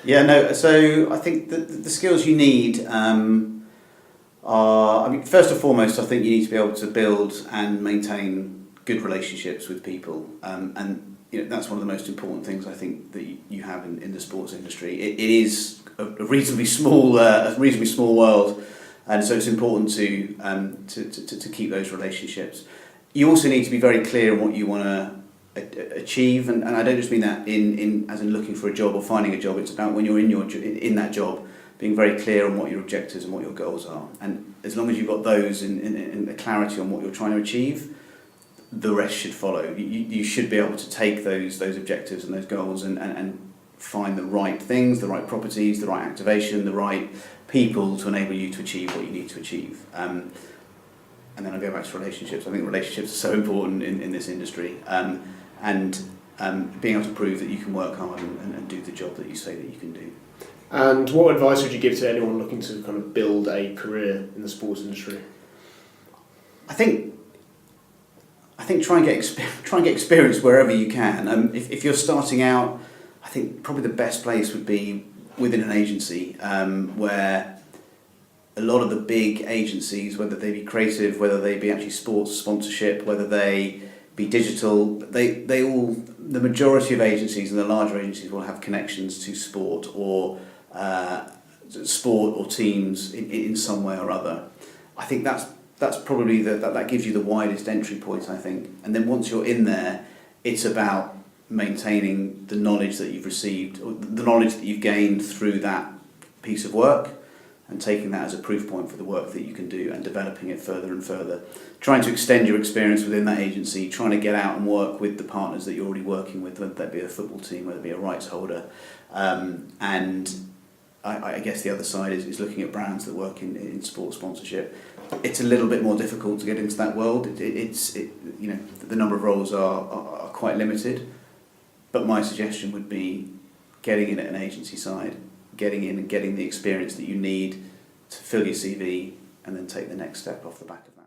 Yeah, no. So I think the skills you need are. I mean, first and foremost, I think you need to be able to build and maintain good relationships with people, and that's one of the most important things I think that you have in the sports industry. It is a reasonably small world, and so it's important to keep those relationships. You also need to be very clear on what you want to achieve, and I don't just mean that as in looking for a job or finding a job. It's about when you're in that job, being very clear on what your objectives and what your goals are. And as long as you've got those in the clarity on what you're trying to achieve, the rest should follow. You should be able to take those objectives and those goals and find the right things, the right properties, the right activation, the right people to enable you to achieve what you need to achieve. And then I go back to relationships. I think relationships are so important in this industry. And being able to prove that you can work hard and do the job that you say that you can do. And what advice would you give to anyone looking to kind of build a career in the sports industry? I think try and get experience wherever you can. If you're starting out, I think probably the best place would be within an agency, where a lot of the big agencies, whether they be creative, whether they be actually sports sponsorship, whether they be digital, the majority of agencies and the larger agencies will have connections to sport or teams in some way or other. I think that's probably that gives you the widest entry point, I think. And then once you're in there, it's about maintaining the knowledge that you've received, or the knowledge that you've gained through that piece of work, and taking that as a proof point for the work that you can do and developing it further and further. Trying to extend your experience within that agency, trying to get out and work with the partners that you're already working with, whether that be a football team, whether it be a rights holder. And I guess the other side is looking at brands that work in sports sponsorship. It's a little bit more difficult to get into that world. The number of roles are quite limited. But my suggestion would be getting in at an agency side, getting in and getting the experience that you need to fill your CV, and then take the next step off the back of that.